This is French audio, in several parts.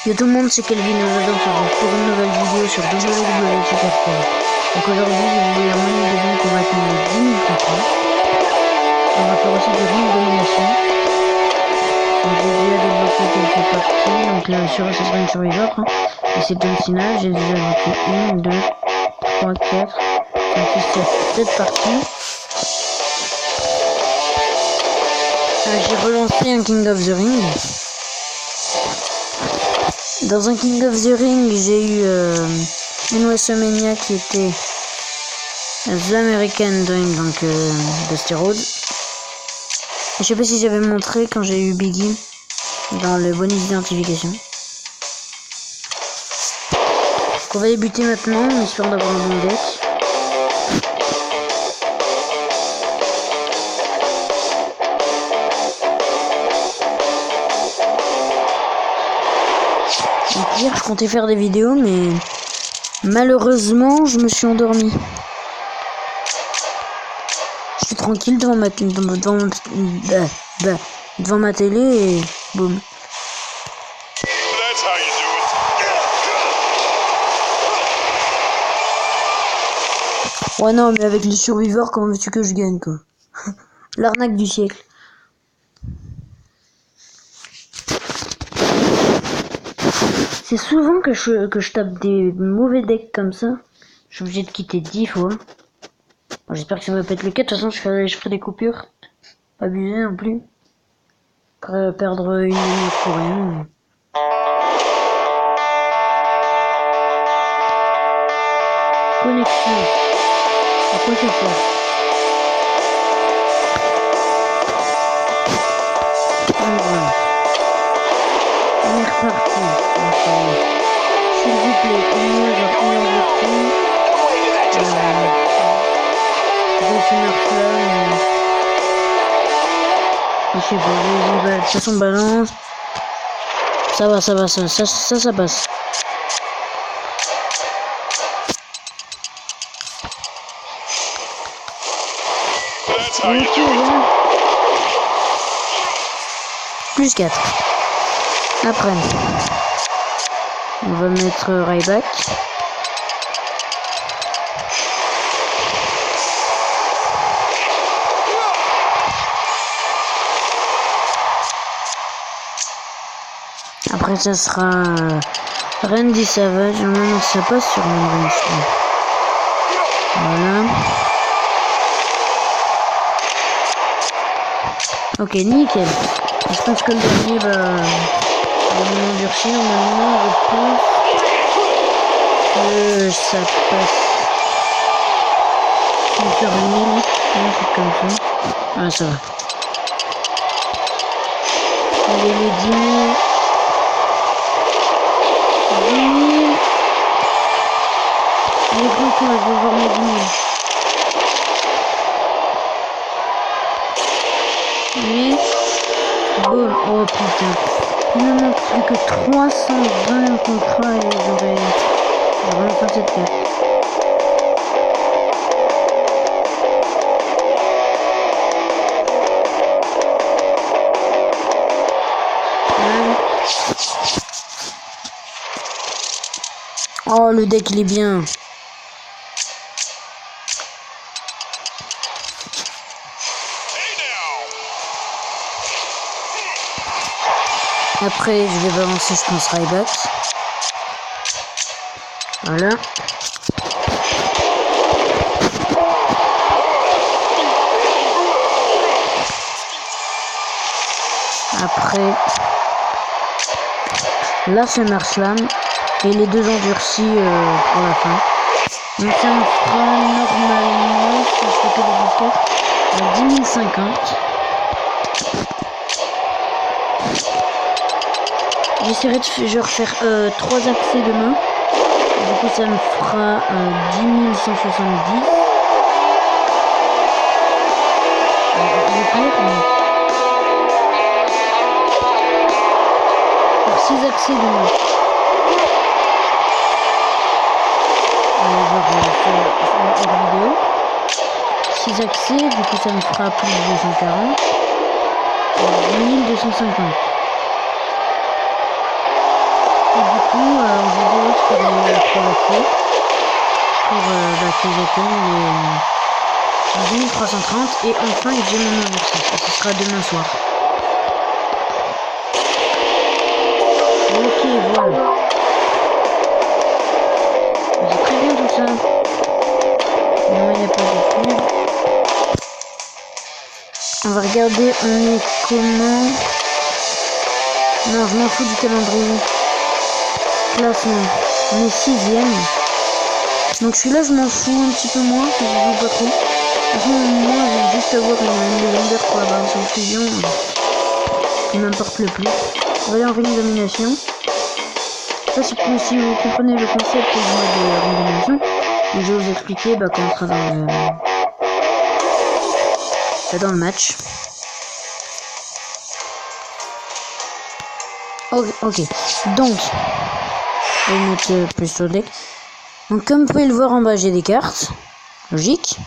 Yo tout le monde, c'est Kelvin et aujourd'hui on se retrouve pour une nouvelle vidéo sur WWE Supercell. Donc aujourd'hui vous voyez en ligne de banque on va atteindre les 10 000 contrats. On va faire aussi des rondes domination. Donc j'ai déjà débloqué quelques parties, donc sur Assassin's Survivor. Hein. Et c'est John Cena, j'ai déjà débloqué 1, 2, 3, 4, 5, 6, 7 parties. J'ai relancé un King of the Ring. Dans un King of the Ring, j'ai eu une WrestleMania qui était The American Dream, donc Dusty Rhodes. Je sais pas si j'avais montré quand j'ai eu Biggie dans le bonus d'identification. On va débuter maintenant en espérant d'avoir un bon deck. Hier, je comptais faire des vidéos, mais malheureusement, je me suis endormi. Je suis tranquille devant ma télé et boum. Ouais non, mais avec les survivors, comment veux-tu que je gagne, quoi? L'arnaque du siècle. C'est souvent que je tape des mauvais decks comme ça. Je suis obligé de quitter 10 fois. Bon, j'espère que ça va pas être le cas. De toute façon, je ferai des coupures. Pas abuser non plus. Perdre une minute pour rien. Connexion. À quoi ça sert? Voilà. On est reparti. S'il vous plaît, au-moins genre une ouverture. Je sais pas, de toute façon balance. Ça va, ça passe. Ok, voilà. Plus 4. Après, on va mettre Ryback. Après, ça sera Randy Savage. Non, ça passe sur Randy. Voilà. Ok, nickel. Je pense que le dernier va endurcir. Normalement, je pense que ça passe. Je vais faire une minute, un truc comme ça. Ah, ça va. Allez, les 10 000. 10 000. Les grands points, je vais voir mes 10 000. Mais bon, oh putain, il me manque plus que 320 contrats et j'aurai enfin cette carte. Oh, le deck il est bien. Après, je vais balancer, je pense, Ryback. Voilà. Après, la SummerSlam et les deux endurcis pour la fin. Donc ça me fera normalement, si je fais que des 10 050. J'essaierai de refaire 3 accès demain. Du coup ça me fera 10 170. Faire 6 accès demain. Hors vidéo. 6 accès, du coup ça me fera plus de 240. 10 250. coup, en vidéo, je ferai la progression pour que j'atteigne les 2330 et enfin que j'ai mon endurci. Ce sera demain soir. Ok, voilà. C'est très bien tout ça. Non, il n'y a pas de pub. On va regarder, on est comment. Non, je m'en fous du calendrier. Classement. On est 6ème. Donc celui-là, je m'en fous un petit peu moins, parce que je joue pas trop. De toute façon, moi, je vais juste avoir une légendaire pour la barre sans fusion. Qui m'importe le plus. On va aller en ring domination. Ça, c'est si vous comprenez le concept du mode ring domination. Et je vais vous expliquer quand on sera dans le match. Ok. Donc, je vais mettre plus sur le deck. Donc, comme vous pouvez le voir en bas, j'ai des cartes. Logique.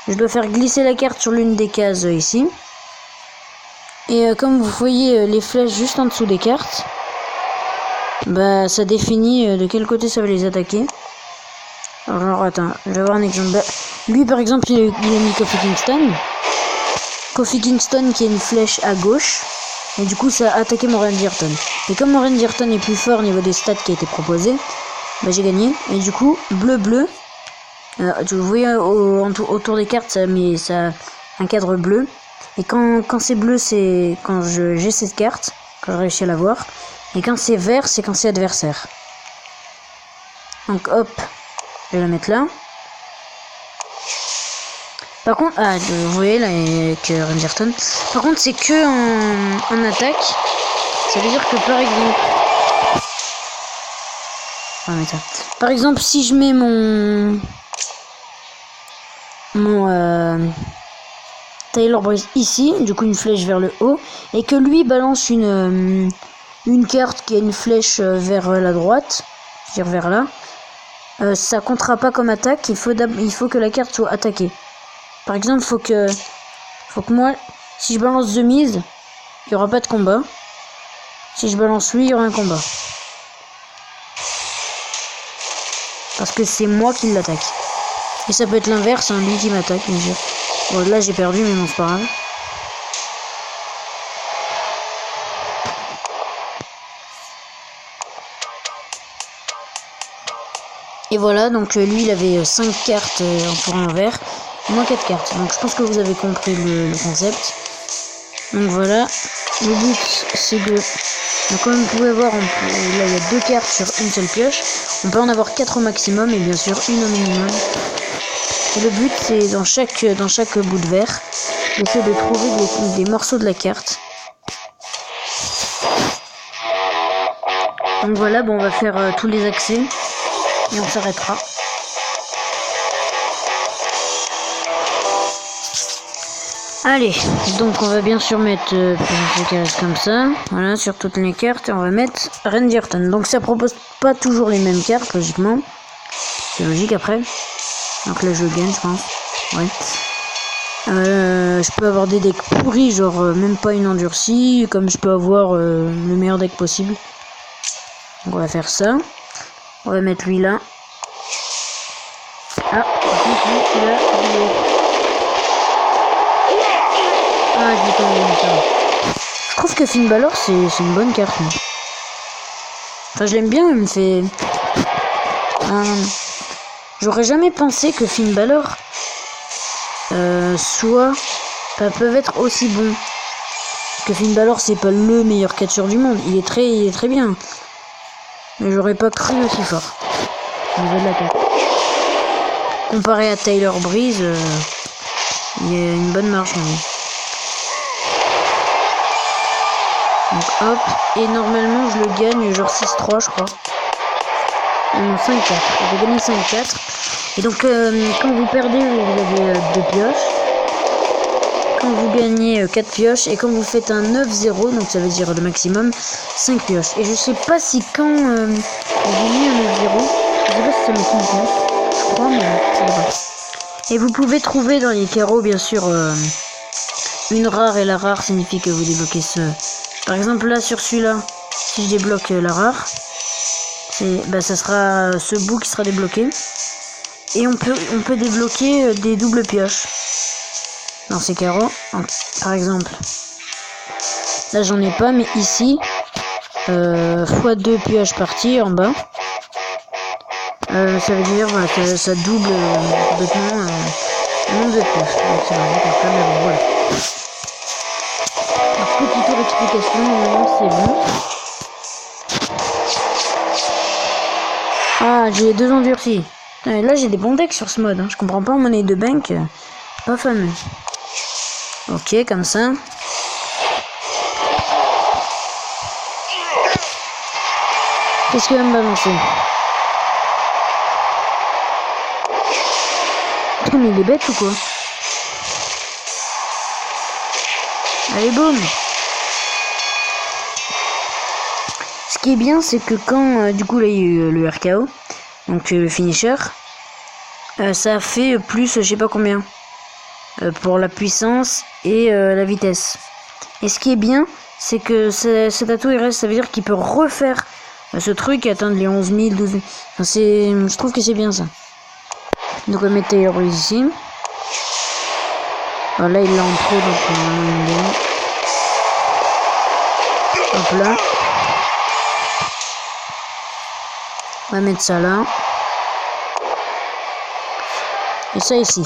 Je dois faire glisser la carte sur l'une des cases ici. Et comme vous voyez les flèches juste en dessous des cartes, ça définit de quel côté ça va les attaquer. Alors attends, je vais avoir un exemple. Lui par exemple, il a mis Kofi Kingston. Kofi Kingston qui a une flèche à gauche. Et du coup ça a attaqué mon Randy Orton. Et comme mon Randy Orton est plus fort au niveau des stats qui a été proposé, j'ai gagné. Et du coup, bleu. Vous voyez autour des cartes, ça met un cadre bleu. Et quand c'est bleu, c'est quand j'ai cette carte, quand j'ai réussi à l'avoir. Et quand c'est vert, c'est quand c'est adversaire. Donc hop, je vais la mettre là. Par contre, vous voyez là avec Randy Orton. Par contre, c'est que en attaque. Ça veut dire que par exemple, par exemple, si je mets mon Taylor Breeze ici, du coup une flèche vers le haut, et que lui balance une carte qui a une flèche vers la droite, c'est-à-dire vers là, ça comptera pas comme attaque. Il faut que la carte soit attaquée. Par exemple, faut que moi, si je balance The Miz, il n'y aura pas de combat. Si je balance lui, il y aura un combat. Parce que c'est moi qui l'attaque. Et ça peut être l'inverse, lui qui m'attaque, bien sûr. Bon, là j'ai perdu, mais bon, c'est pas grave. Et voilà, donc lui il avait 5 cartes pour un vert, moi 4 cartes. Donc je pense que vous avez compris le concept. Donc voilà, le but c'est de... Donc comme vous pouvez voir, là il y a 2 cartes sur une seule pioche. On peut en avoir 4 au maximum et bien sûr une au minimum. Et le but c'est dans chaque bout de verre, d'essayer de trouver des morceaux de la carte. Donc voilà, on va faire tous les accès et on s'arrêtera. Allez, donc on va bien sûr mettre comme ça, voilà, sur toutes les cartes, et on va mettre Randy Orton. Donc ça propose pas toujours les mêmes cartes, logiquement. C'est logique après. Donc là je gagne, je pense. Ouais. Je peux avoir des decks pourris, genre même pas une endurcie, comme je peux avoir le meilleur deck possible. Donc on va faire ça. On va mettre lui là. Ah, par contre lui là, je vais quand même mettre ça. Je trouve que Finn Balor c'est une bonne carte. Moi. Enfin je l'aime bien, il me fait... J'aurais jamais pensé que Finn Balor peuvent être aussi bons. Parce que Finn Balor c'est pas le meilleur catcheur du monde. Il est très bien. Mais j'aurais pas cru aussi fort. Au niveau de la carte. Comparé à Taylor Breeze, il y a une bonne marge. Donc hop. Et normalement je le gagne genre 6-3 je crois. Non 5-4. J'ai gagné 5-4. Et donc quand vous perdez vous avez 2 pioches. Quand vous gagnez 4 pioches. Et quand vous faites un 9-0, donc ça veut dire le maximum, 5 pioches. Et je sais pas si quand vous gagnez un 9-0, je sais pas si ça me compte. Je crois, mais ça va. Et vous pouvez trouver dans les carreaux bien sûr une rare, et la rare signifie que vous débloquez ce... Par exemple là sur celui-là, Si je débloque la rare, ça sera ce bout qui sera débloqué. Et on peut débloquer des doubles pioches dans ces carreaux. Par exemple, là j'en ai pas, mais ici, x2 pioches parties en bas. Ça veut dire voilà, que ça double complètement le nombre de pioches. Donc c'est vraiment comme ça, mais bon, voilà. Alors, petit tour d'explication, normalement c'est bon. Ah, j'ai 2 endurcis. Là j'ai des bons decks sur ce mode, hein. Je comprends pas en monnaie de bank, pas fameux. Ok, comme ça. Qu'est-ce qu'il va me balancer? Mais il est bête ou quoi? Allez, boum! Ce qui est bien, c'est que quand, du coup, là, il y a eu le RKO, donc le finisher, ça fait plus, je sais pas combien, pour la puissance et la vitesse. Et ce qui est bien, c'est que cet atout, il reste, ça veut dire qu'il peut refaire ce truc et atteindre les 11 000, 12 000. Enfin, je trouve que c'est bien ça. Donc on va mettre Taylor Breeze ici. Alors là il l'a en pro, donc on va une game. Hop là. On va mettre ça là. Et ça ici.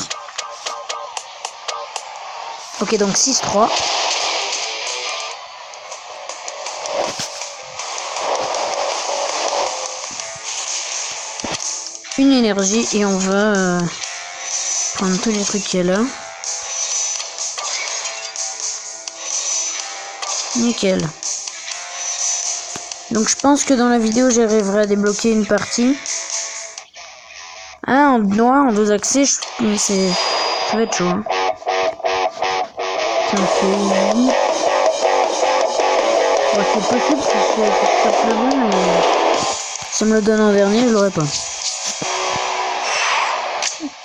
Ok, donc 6-3. Une énergie et on va prendre tous les trucs qu'il y a là. Nickel. Donc je pense que dans la vidéo j'arriverai à débloquer une partie. Ah, en noir, en 2 accès, ça va être chaud. Hein. Ça me fait 8. Bon, c'est possible si ça fait bon, mais si ça me le donne en dernier, je l'aurai pas.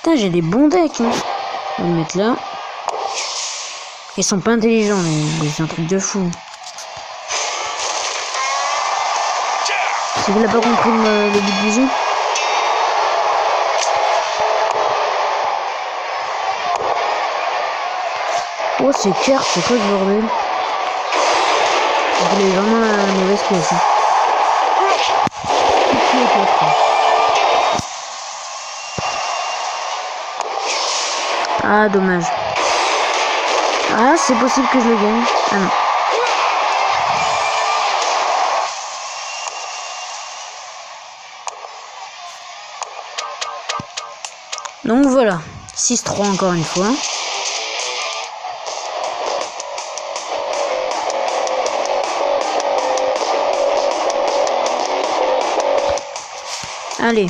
Putain, j'ai des bons decks. Hein. On va le mettre là. Ils sont pas intelligents, mais c'est un truc de fou. Si vous n'avez pas compris le but du jeu. Oh, c'est carte, c'est quoi ce bordel? Vous voulez vraiment la mauvaise pièce. Hein. Ah, dommage. Ah, c'est possible que je le gagne. Ah non. Donc voilà. 6-3 encore une fois. Allez.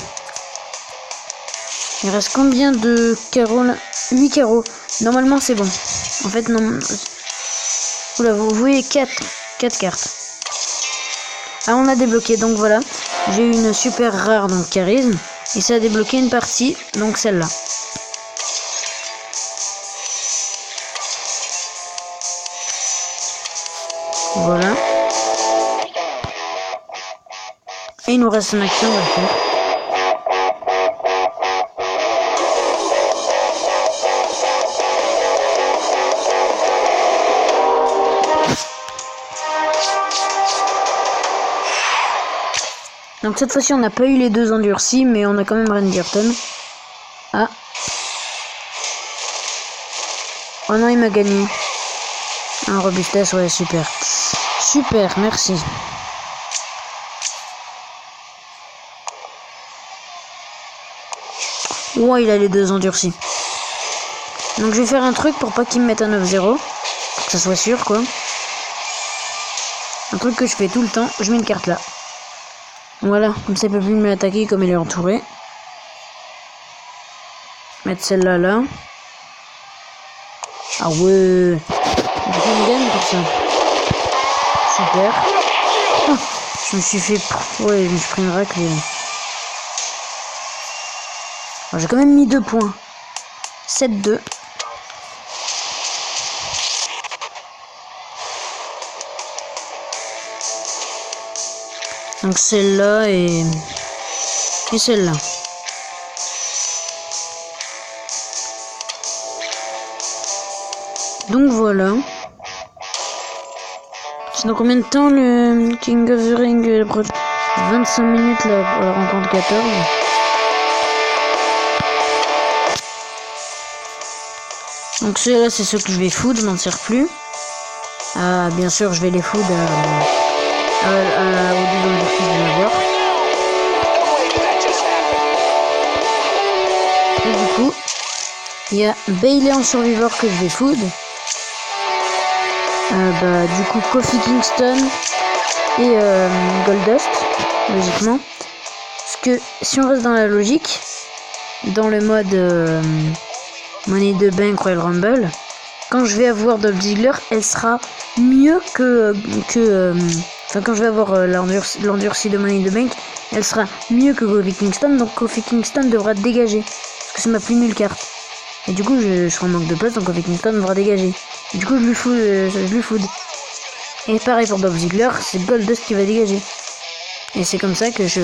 Il reste combien de carreaux là? 8 carreaux. Normalement c'est bon. En fait non. Oula, vous voyez 4 cartes. Ah, on a débloqué, donc voilà. J'ai eu une super rare, donc charisme. Et ça a débloqué une partie, donc celle-là. Voilà. Et il nous reste une action, on va le faire. Donc cette fois-ci on n'a pas eu les 2 endurcis, mais on a quand même Rendirton. Ah. Oh non, il m'a gagné. Un robustesse, ouais, super. Super, merci. Ouais, il a les 2 endurcis. Donc je vais faire un truc pour pas qu'il me mette un 9-0. Pour que ça soit sûr, quoi. Un truc que je fais tout le temps, je mets une carte là. Voilà, comme ça il peut plus me attaquer comme il est entouré. Mettre celle-là là. Ah ouais. J'ai une gamme pour ça. Super. Oh, je me suis fait... Ouais, je me suis pris une raclée. J'ai quand même mis 2 points. 7-2. Donc celle-là et celle-là. Donc voilà. C'est dans combien de temps le King of the Ring? 25 minutes là pour la rencontre 14. Donc ceux-là c'est ceux que je vais food, je m'en sers plus. Bien sûr je vais les food au deuxième exercice de l'avoir. Et du coup, il y a Bayley en survivor que je vais food. Du coup Kofi Kingston et Goldust, logiquement. Parce que si on reste dans la logique, dans le mode Money the Bank Royal Rumble, quand je vais avoir Dolph Ziggler, elle sera mieux quand je vais avoir l'endurci de Money the Bank, elle sera mieux que Kofi Kingston, donc Kofi Kingston devra dégager, parce que c'est ma plus nulle carte. Et du coup, je serai en manque de place, donc Kofi Kingston devra dégager. Et du coup, je lui food. Et pareil pour Dolph Ziggler, c'est Goldust qui va dégager. Et c'est comme ça que je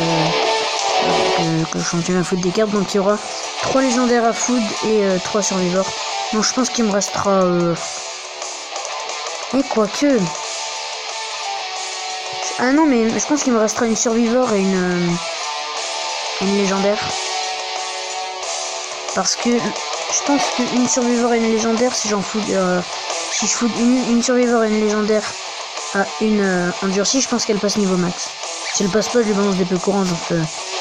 continue à food des cartes. Donc il y aura 3 légendaires à food et 3 survivors. Donc je pense qu'il me restera... Et quoique... Ah non, mais je pense qu'il me restera une survivor et une légendaire. Parce que je pense qu'une survivor et une légendaire, si j'en food... si je food une survivor et une légendaire à une endurcie, je pense qu'elle passe niveau max. Si elle passe pas, je lui balance des peu courants, donc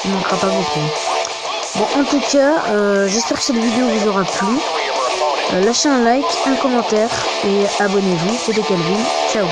il manquera pas beaucoup. Bon, en tout cas, j'espère que cette vidéo vous aura plu. Lâchez un like, un commentaire et abonnez-vous. C'était Kelvin. Ciao.